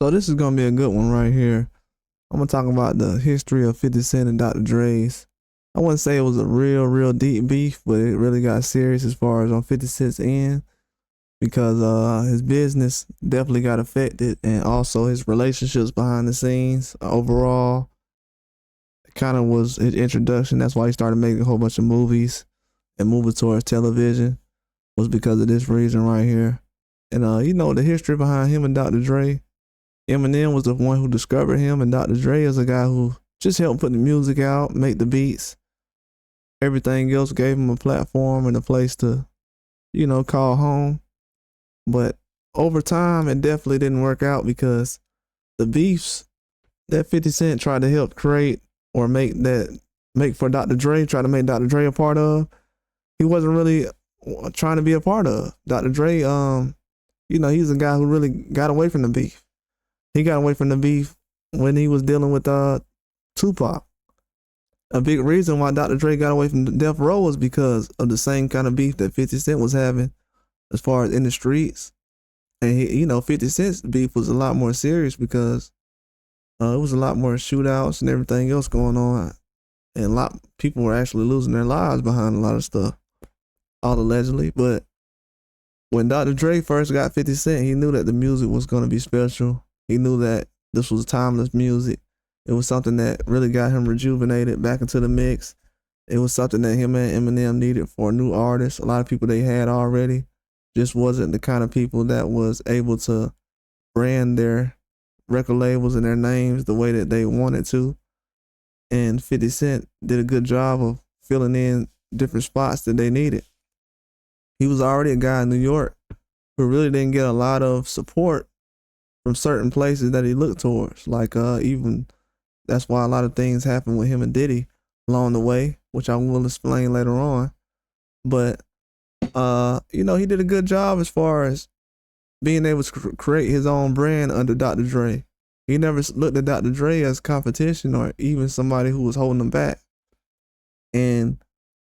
So this is gonna be a good one right here. I'm gonna talk about the history of 50 Cent and Dr. Dre's. I wouldn't say it was a real deep beef, but it really got serious as far as on 50 Cent's end because his business definitely got affected, and also his relationships behind the scenes overall kind of was his introduction. That's why he started making a whole bunch of movies and moving towards television, was because of this reason right here. And the history behind him and Dr. Dre. Eminem was the one who discovered him, and Dr. Dre is a guy who just helped put the music out, make the beats. Everything else gave him a platform and a place to, call home. But over time, it definitely didn't work out because the beefs that 50 Cent tried to help create or make for Dr. Dre, try to make Dr. Dre a part of, he wasn't really trying to be a part of. Dr. Dre, he's a guy who really got away from the beef. He got away from the beef when he was dealing with Tupac. A big reason why Dr. Dre got away from Death Row was because of the same kind of beef that 50 Cent was having as far as in the streets. And 50 Cent's beef was a lot more serious because it was a lot more shootouts and everything else going on. And a lot of people were actually losing their lives behind a lot of stuff, all allegedly. But when Dr. Dre first got 50 Cent, he knew that the music was going to be special. He knew that this was timeless music. It was something that really got him rejuvenated back into the mix. It was something that him and Eminem needed for a new artist. A lot of people they had already just wasn't the kind of people that was able to brand their record labels and their names the way that they wanted to. And 50 Cent did a good job of filling in different spots that they needed. He was already a guy in New York who really didn't get a lot of support from certain places that he looked towards. Like even that's why a lot of things happened with him and Diddy along the way, which I will explain later on. But he did a good job as far as being able to create his own brand under Dr. Dre. He never looked at Dr. Dre as competition or even somebody who was holding him back. And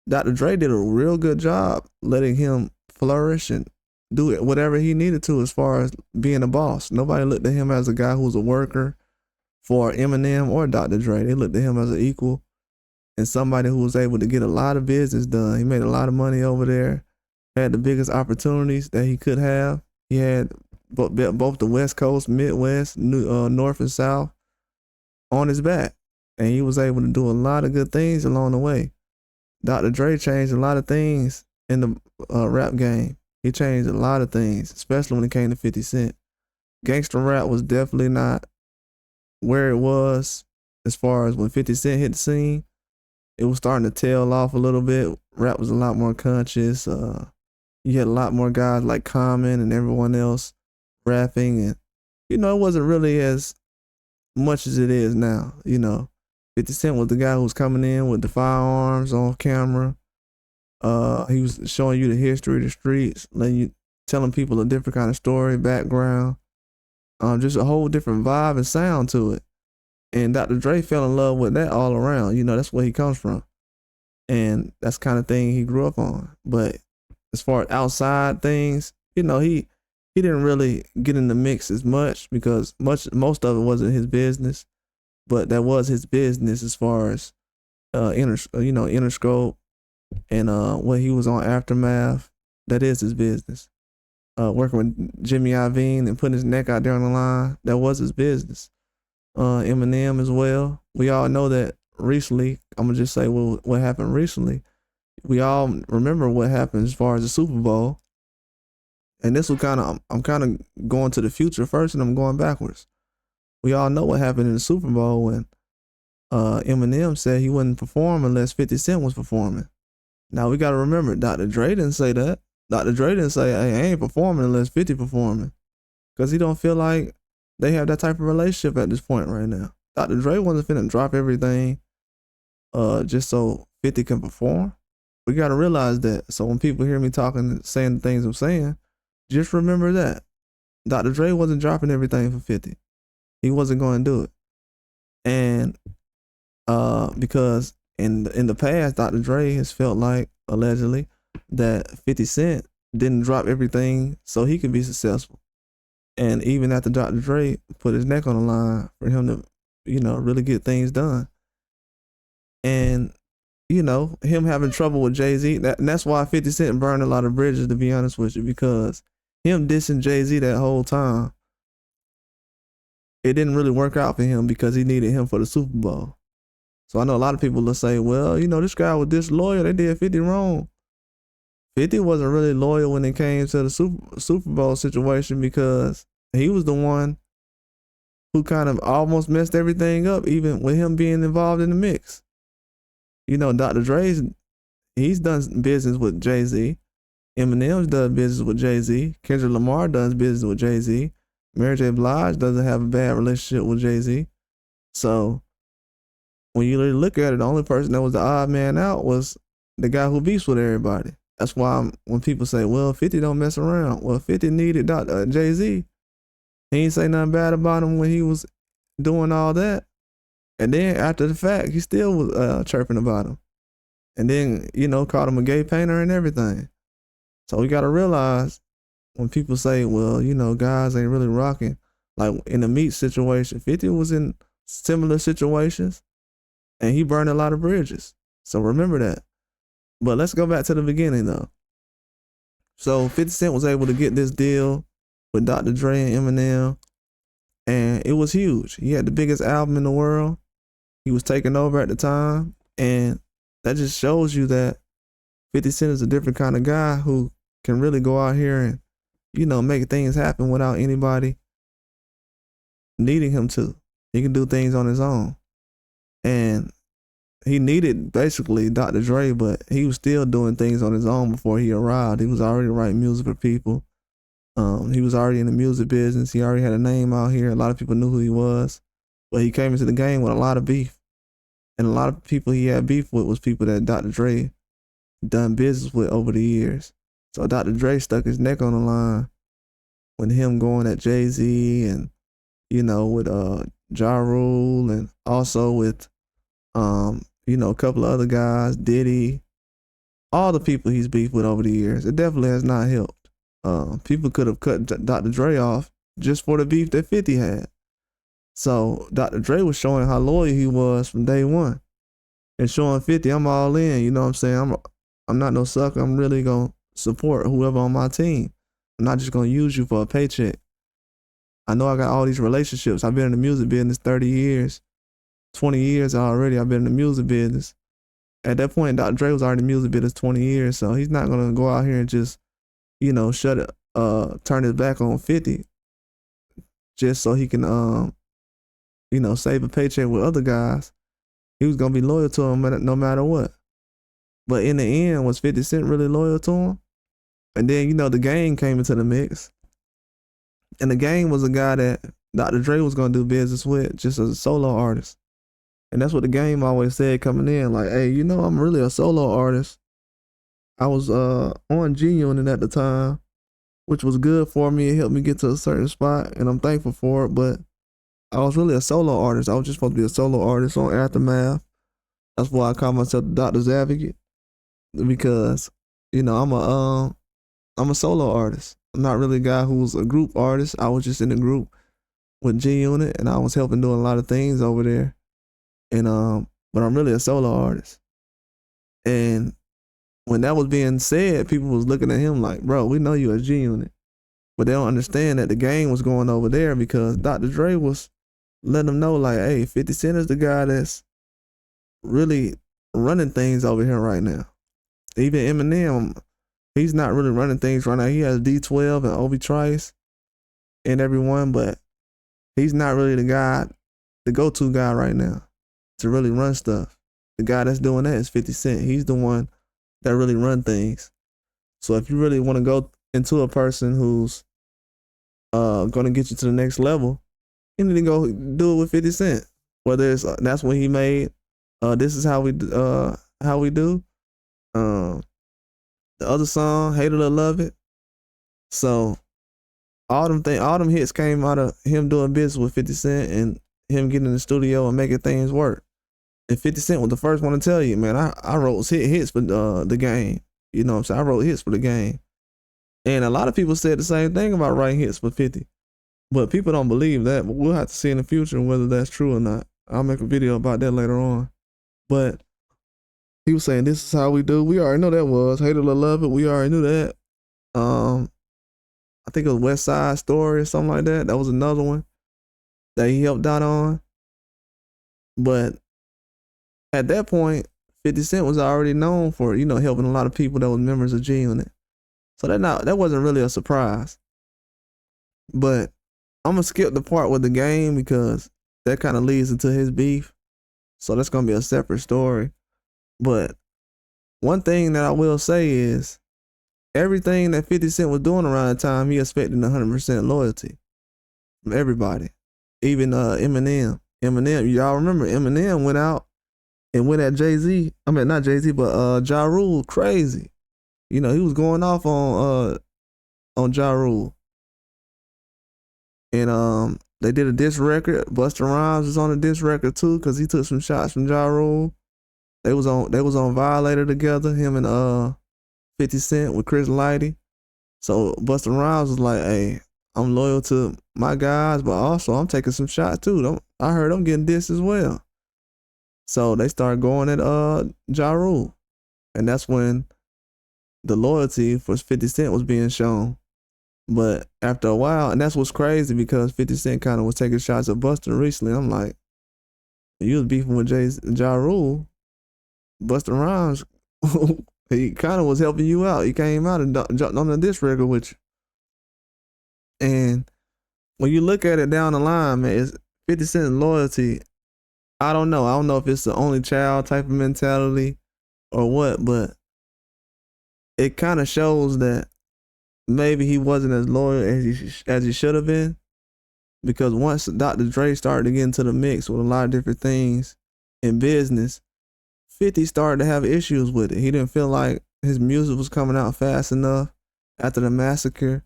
Dr. Dre did a real good job letting him flourish and do it whatever he needed to as far as being a boss. Nobody looked at him as a guy who was a worker for Eminem or Dr. Dre. They looked at him as an equal and somebody who was able to get a lot of business done. He made a lot of money over there, had the biggest opportunities that he could have. He had both the West Coast, Midwest, North and South on his back. And he was able to do a lot of good things along the way. Dr. Dre changed a lot of things in the rap game. He changed a lot of things, especially when it came to 50 Cent. Gangster rap was definitely not where it was as far as when 50 Cent hit the scene. It was starting to tail off a little bit. Rap was a lot more conscious. You had a lot more guys like Common and everyone else rapping. And, it wasn't really as much as it is now. 50 Cent was the guy who was coming in with the firearms on camera. He was showing you the history of the streets, telling people a different kind of story, background, just a whole different vibe and sound to it. And Dr. Dre fell in love with that all around. That's where he comes from. And that's the kind of thing he grew up on. But as far as outside things, he didn't really get in the mix as much because most of it wasn't his business. But that was his business as far as Interscope and when he was on Aftermath. That is his business. Working with Jimmy Iovine and putting his neck out there on the line, that was his business. Eminem as well. We all know that recently. I'm gonna just say what happened recently. We all remember what happened as far as the Super Bowl. And this will I'm kind of going to the future first, and I'm going backwards. We all know what happened in the Super Bowl when Eminem said he wouldn't perform unless 50 Cent was performing. Now we got to remember, Dr. Dre didn't say that. Dr. Dre didn't say, "Hey, I ain't performing unless 50 performing," because he don't feel like they have that type of relationship at this point right now. Dr. Dre wasn't finna drop everything just so 50 can perform. We got to realize that. So when people hear me talking and saying the things I'm saying, just remember that. Dr. Dre wasn't dropping everything for 50. He wasn't going to do it. And because in the past, Dr. Dre has felt like, allegedly, that 50 Cent didn't drop everything so he could be successful. And even after Dr. Dre put his neck on the line for him to, really get things done. And, him having trouble with Jay-Z, and that's why 50 Cent burned a lot of bridges, to be honest with you, because him dissing Jay-Z that whole time, it didn't really work out for him because he needed him for the Super Bowl. So I know a lot of people will say, well, this guy was disloyal. They did 50 wrong. 50 wasn't really loyal when it came to the Super Bowl situation because he was the one who kind of almost messed everything up, even with him being involved in the mix. Dr. Dre's, he's done business with Jay-Z. Eminem's done business with Jay-Z. Kendrick Lamar does business with Jay-Z. Mary J. Blige doesn't have a bad relationship with Jay-Z. So when you really look at it, the only person that was the odd man out was the guy who beefs with everybody. That's why when people say, well, 50 don't mess around. Well, 50 needed Jay-Z. He ain't say nothing bad about him when he was doing all that. And then after the fact, he still was chirping about him. And then, called him a gay painter and everything. So we got to realize when people say, well, guys ain't really rocking. Like in the Meat situation, 50 was in similar situations and he burned a lot of bridges. So remember that. But let's go back to the beginning though. So 50 Cent was able to get this deal with Dr. Dre and Eminem, and it was huge. He had the biggest album in the world. He was taking over at the time, and that just shows you that 50 Cent is a different kind of guy who can really go out here and, make things happen without anybody needing him to. He can do things on his own. And he needed basically Dr. Dre, but he was still doing things on his own before he arrived. He was already writing music for people. He was already in the music business. He already had a name out here. A lot of people knew who he was. But he came into the game with a lot of beef. And a lot of people he had beef with was people that Dr. Dre done business with over the years. So Dr. Dre stuck his neck on the line with him going at Jay-Z and, with Ja Rule and also with, a couple of other guys, Diddy, all the people he's beefed with over the years. It definitely has not helped. People could have cut Dr. Dre off just for the beef that 50 had. So Dr. Dre was showing how loyal he was from day one and showing 50, I'm all in. You know what I'm saying? I'm not no sucker. I'm really going to support whoever on my team. I'm not just going to use you for a paycheck. I know I got all these relationships. I've been in the music business 30 years, 20 years already. I've been in the music business. At that point, Dr. Dre was already in the music business 20 years. So he's not going to go out here and just, turn his back on 50 just so he can, save a paycheck with other guys. He was going to be loyal to him no matter what. But in the end, was 50 Cent really loyal to him? And then, the Game came into the mix. And the Game was a guy that Dr. Dre was going to do business with just as a solo artist. And that's what the Game always said coming in. Like, hey, I'm really a solo artist. I was on G-Unit at the time, which was good for me. It helped me get to a certain spot, and I'm thankful for it. But I was really a solo artist. I was just supposed to be a solo artist on Aftermath. That's why I call myself the Doctor's Advocate, because I'm a solo artist. I'm not really a guy who's a group artist. I was just in a group with G-Unit, and I was helping doing a lot of things over there. And but I'm really a solo artist. And when that was being said, people was looking at him like, bro, we know you a G-Unit. But they don't understand that the Game was going over there because Dr. Dre was letting them know like, hey, 50 Cent is the guy that's really running things over here right now. Even Eminem, he's not really running things right now. He has D12 and Obi Trice and everyone, but he's not really the guy, the go-to guy right now to really run stuff. The guy that's doing that is 50 Cent. He's the one that really run things. So if you really want to go into a person who's going to get you to the next level, you need to go do it with 50 Cent. Whether it's that's when he made This Is How We Do. The other song, Hate It or Love It. So all them hits came out of him doing business with 50 Cent and him getting in the studio and making things work. And 50 Cent was the first one to tell you, man, I wrote hits for the Game. You know what I'm saying? I wrote hits for the Game. And a lot of people said the same thing about writing hits for 50. But people don't believe that. But we'll have to see in the future whether that's true or not. I'll make a video about that later on. But he was saying this is how we do. We already know that was hate it or love it. We already knew that. I think it was West Side Story or something like that. That was another one that he helped out on. But at that point, 50 Cent was already known for, helping a lot of people that was members of G-Unit. So that wasn't really a surprise. But I'm gonna skip the part with the game because that kind of leads into his beef. So that's gonna be a separate story. But one thing that I will say is everything that 50 Cent was doing around the time, he expected 100% loyalty from everybody. Even Eminem. Y'all remember Eminem went out and went at Jay-Z. I mean, not Jay-Z, but Ja Rule crazy. He was going off on Ja Rule. And they did a diss record. Busta Rhymes was on a diss record too, cause he took some shots from Ja Rule. They was on Violator together, him and 50 Cent with Chris Lighty. So Busta Rhymes was like, "Hey, I'm loyal to my guys, but also I'm taking some shots too. I heard I'm getting dissed as well." So they started going at Ja Rule, and that's when the loyalty for 50 Cent was being shown. But after a while, and that's what's crazy because 50 Cent kind of was taking shots at Busta recently. I'm like, you was beefing with Ja Rule. Busta Rhymes, he kind of was helping you out. He came out and jumped on the diss record with you. And when you look at it down the line, man, it's 50 Cent loyalty. I don't know. I don't know if it's the only child type of mentality or what, but it kind of shows that maybe he wasn't as loyal as he should have been, because once Dr. Dre started to get into the mix with a lot of different things in business, 50 started to have issues with it. He didn't feel like his music was coming out fast enough after the massacre.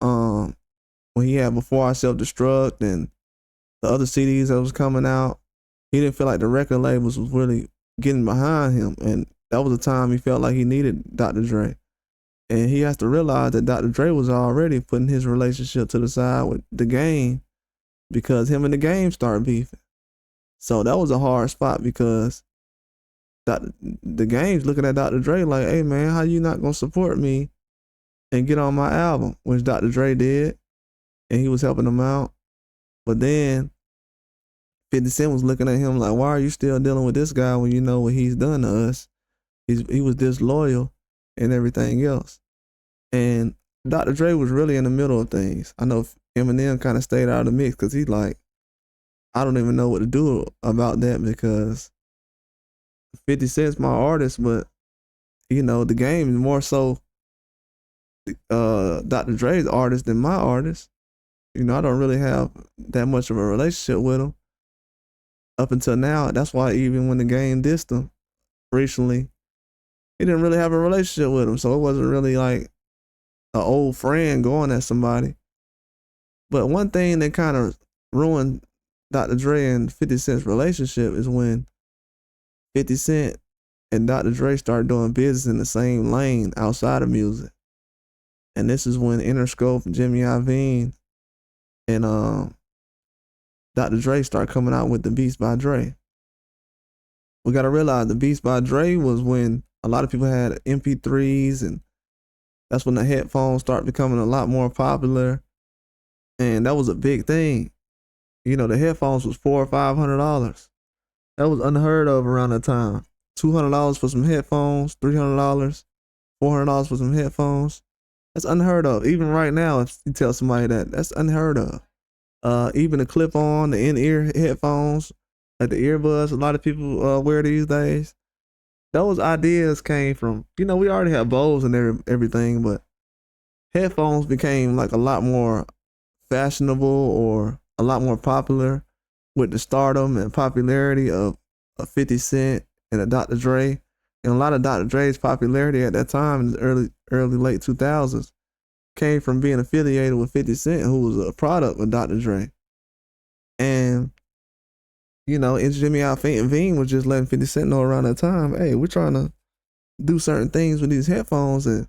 When he had Before I Self-Destruct and the other CDs that was coming out, he didn't feel like the record labels was really getting behind him, and that was the time he felt like he needed Dr. Dre. And he has to realize that Dr. Dre was already putting his relationship to the side with The Game because him and The Game started beefing. So that was a hard spot because The Game's looking at Dr. Dre like, "Hey man, how you not gonna support me and get on my album?" Which Dr. Dre did, and he was helping him out. But then 50 Cent was looking at him like, "Why are you still dealing with this guy when you know what he's done to us? He was disloyal and everything else." And Dr. Dre was really in the middle of things. I know Eminem kind of stayed out of the mix because he's like, I don't even know what to do about that because 50 Cent's my artist, but The Game is more so Dr. Dre's artist than my artist. I don't really have that much of a relationship with him up until now. That's why even when The Game dissed him recently, he didn't really have a relationship with him. So it wasn't really like an old friend going at somebody. But one thing that kind of ruined Dr. Dre and 50 Cent's relationship is when 50 Cent and Dr. Dre started doing business in the same lane outside of music. And this is when Interscope, Jimmy Iovine, and Dr. Dre started coming out with the Beats by Dre. We got to realize the Beats by Dre was when a lot of people had MP3s, and that's when the headphones started becoming a lot more popular. And that was a big thing. The headphones was $400 or $500. That was unheard of around that time. $200 for some headphones, $300, $400 for some headphones. That's unheard of. Even right now, if you tell somebody that, that's unheard of. Even the clip-on, the in-ear headphones, like the earbuds a lot of people wear these days. Those ideas came from, we already have Bose and everything, but headphones became like a lot more fashionable or a lot more popular with the stardom and popularity of 50 Cent and Dr. Dre. And a lot of Dr. Dre's popularity at that time in the early late 2000s came from being affiliated with 50 Cent, who was a product of Dr. Dre. And Jimmy Iovine was just letting 50 Cent know around that time, "Hey, we're trying to do certain things with these headphones, and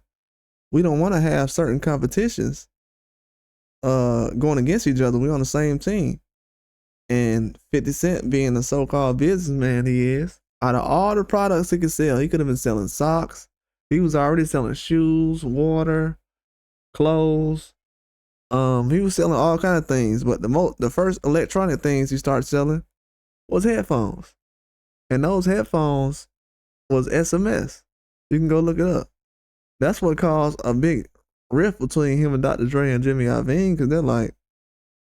we don't want to have certain competitions going against each other. We on the same team. And 50 Cent, being the so-called businessman he is, out of all the products he could sell, he could have been selling socks. He was already selling shoes, water, clothes. He was selling all kind of things, but the first electronic things he started selling was headphones. And those headphones was SMS. You can go look it up. That's what caused a big rift between him and Dr. Dre and Jimmy Iovine, because they're like,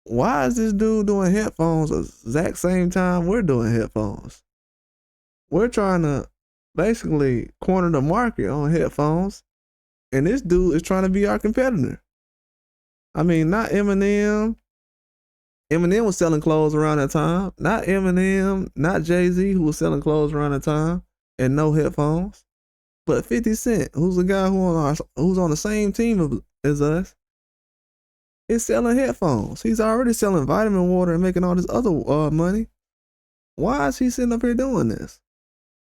why is this dude doing headphones at the exact same time we're doing headphones? We're trying to basically corner the market on headphones, and this dude is trying to be our competitor. I mean, not Eminem. Eminem was selling clothes around that time. Not Eminem, not Jay-Z, who was selling clothes around that time and no headphones. But 50 Cent, who's the guy who's on the same team as us, is selling headphones. He's already selling vitamin water and making all this other money. Why is he sitting up here doing this?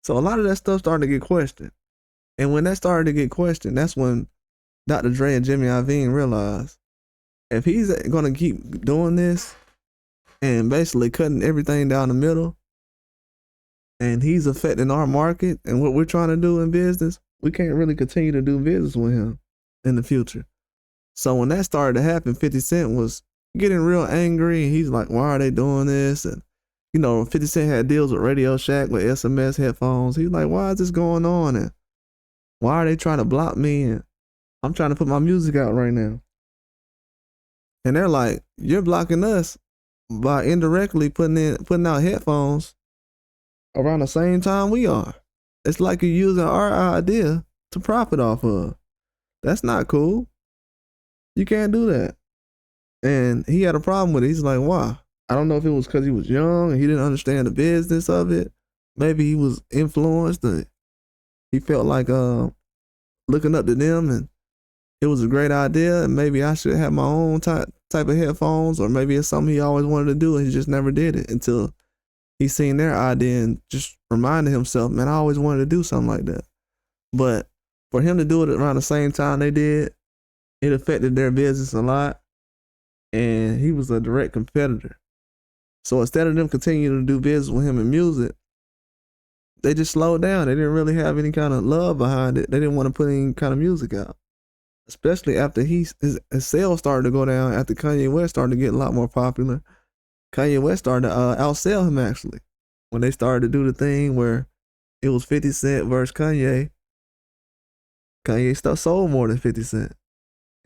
So a lot of that stuff started to get questioned. And when that started to get questioned, that's when Dr. Dre and Jimmy Iovine realized, if he's going to keep doing this and basically cutting everything down the middle, and he's affecting our market and what we're trying to do in business, we can't really continue to do business with him in the future. So when that started to happen, 50 Cent was getting real angry. He's like, why are they doing this? And, 50 Cent had deals with Radio Shack with SMS headphones. He's like, why is this going on? And why are they trying to block me? And I'm trying to put my music out right now. And they're like, you're blocking us by indirectly putting out headphones around the same time we are. It's like you're using our idea to profit off of. That's not cool. You can't do that. And he had a problem with it. He's like, why? I don't know if it was because he was young and he didn't understand the business of it. Maybe he was influenced and he felt like looking up to them and it was a great idea and maybe I should have my own type of headphones, or maybe it's something he always wanted to do and he just never did it until he seen their idea and just reminded himself, man, I always wanted to do something like that. But for him to do it around the same time they did, it affected their business a lot, and he was a direct competitor. So instead of them continuing to do business with him in music, they just slowed down. They didn't really have any kind of love behind it. They didn't want to put any kind of music out, especially after his sales started to go down, after Kanye West started to get a lot more popular. Kanye West started to outsell him, actually. When they started to do the thing where it was 50 Cent versus Kanye, Kanye sold more than 50 Cent.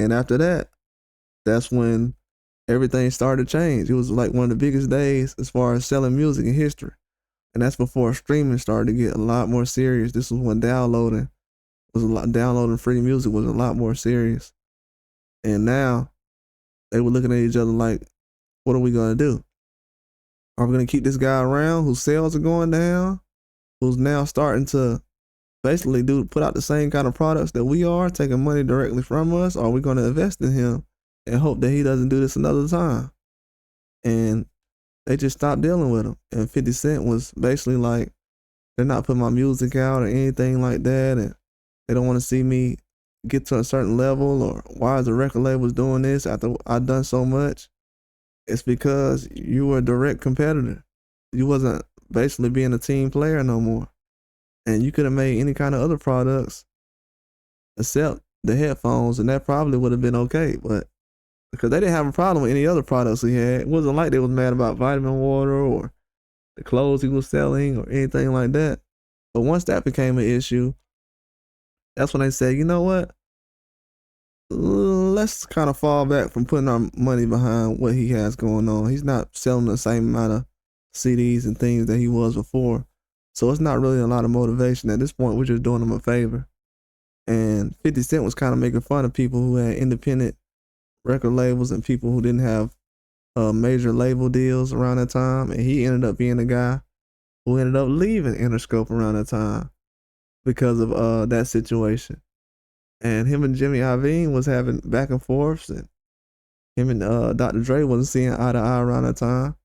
And after that, that's when everything started to change. It was like one of the biggest days as far as selling music in history. And that's before streaming started to get a lot more serious. This was when downloading free music was a lot more serious. And now they were looking at each other like, what are we going to do? Are we going to keep this guy around whose sales are going down, who's now starting to basically put out the same kind of products that we are, taking money directly from us? Or are we going to invest in him and hope that he doesn't do this another time? And they just stopped dealing with him. And 50 Cent was basically like, they're not putting my music out or anything like that, and they don't want to see me get to a certain level, or why is the record label doing this after I've done so much? It's because you were a direct competitor. You wasn't basically being a team player no more. And you could have made any kind of other products except the headphones, and that probably would have been okay. But because they didn't have a problem with any other products he had, it wasn't like they was mad about vitamin water or the clothes he was selling or anything like that. But once that became an issue, that's when they said, you know what? Let's kind of fall back from putting our money behind what he has going on. He's not selling the same amount of CDs and things that he was before. So it's not really a lot of motivation. At this point, we're just doing him a favor. And 50 Cent was kind of making fun of people who had independent record labels and people who didn't have major label deals around that time. And he ended up being the guy who ended up leaving Interscope around that time because of that situation. And him and Jimmy Iovine was having back and forths, and him and Dr. Dre wasn't seeing eye to eye around that time.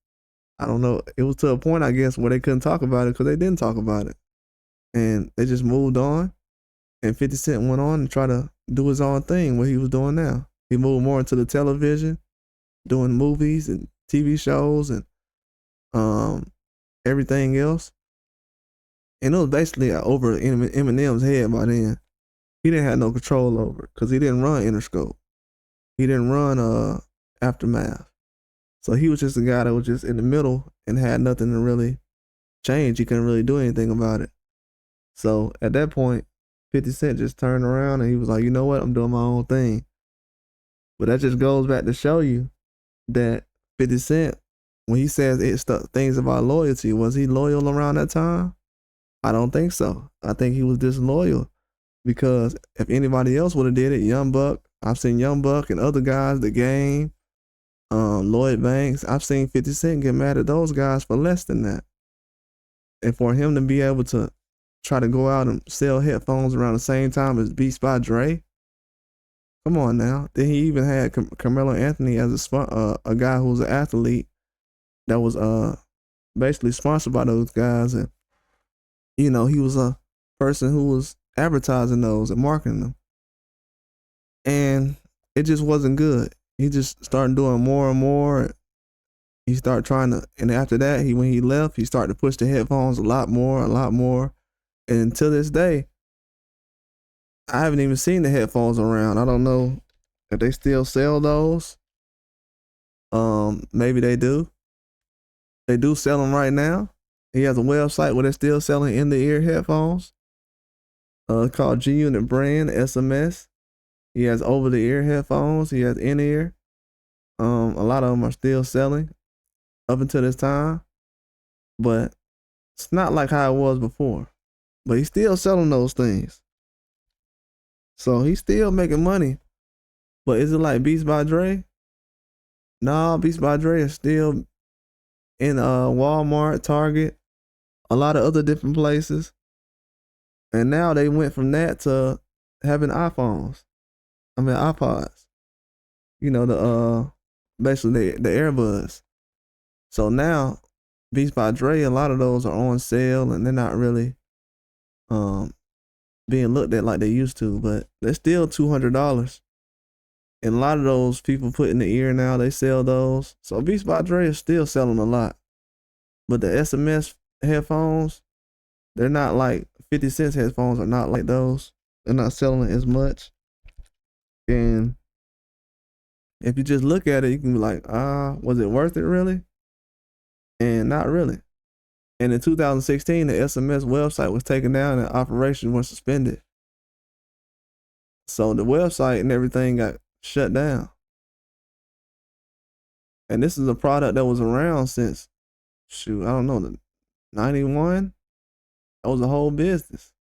I don't know. It was to a point, I guess, where they couldn't talk about it because they didn't talk about it. And they just moved on. And 50 Cent went on and tried to do his own thing, what he was doing now. He moved more into the television. doing movies and TV shows and everything else. And it was basically over Eminem's head by then. He didn't have no control over it because he didn't run Interscope. He didn't run Aftermath. So he was just a guy that was just in the middle and had nothing to really change. He couldn't really do anything about it. So at that point, 50 Cent just turned around and he was like, you know what? I'm doing my own thing. But that just goes back to show you that 50 Cent, when he says things about loyalty, was he loyal around that time? I don't think so. I think he was disloyal because if anybody else would have did it, Young Buck, I've seen Young Buck and other guys, The Game, Lloyd Banks, I've seen 50 Cent get mad at those guys for less than that. And for him to be able to try to go out and sell headphones around the same time as Beats by Dre, come on now. Then he even had Carmelo Anthony as a guy who was an athlete that was basically sponsored by those guys, and you know he was a person who was advertising those and marketing them, and it just wasn't good. He just started doing more and more. He started trying to, and after that, when he left, he started to push the headphones a lot more, and until this day, I haven't even seen the headphones around. I don't know if they still sell those. Maybe they do. They do sell them right now. He has a website where they're still selling in-the-ear headphones. Called G-Unit Brand, SMS. He has over-the-ear headphones. He has in-ear. A lot of them are still selling up until this time. But it's not like how it was before. But he's still selling those things. So he's still making money. But is it like Beats by Dre? Nah, Beats by Dre is still in Walmart, Target, a lot of other different places. And now they went from that to having iPods. You know, basically the earbuds. So now Beats by Dre, a lot of those are on sale and they're not really being looked at like they used to, but they're still $200. And a lot of those people put in the ear now, they sell those. So Beats by Dre is still selling a lot. But the SMS headphones, they're not like 50 Cent's headphones are not like those. They're not selling as much. And if you just look at it, you can be like, was it worth it really? And not really. And in 2016, the SMS website was taken down and operations were suspended. So the website and everything got shut down. And this is a product that was around since, I don't know, the 91. That was a whole business.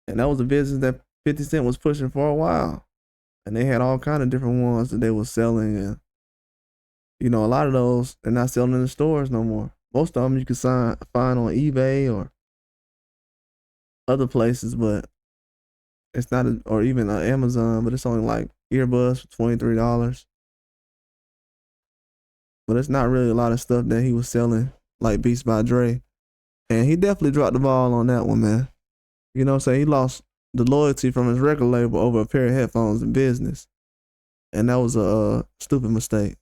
And that was a business that 50 Cent was pushing for a while. And they had all kind of different ones that they were selling. And, you know, a lot of those, they're not selling in the stores no more. Most of them you can find on eBay or other places, but it's not, or even Amazon, but it's only like earbuds for $23. But it's not really a lot of stuff that he was selling like Beats by Dre. And he definitely dropped the ball on that one, man. You know what I'm saying? He lost the loyalty from his record label over a pair of headphones in business. And that was a stupid mistake.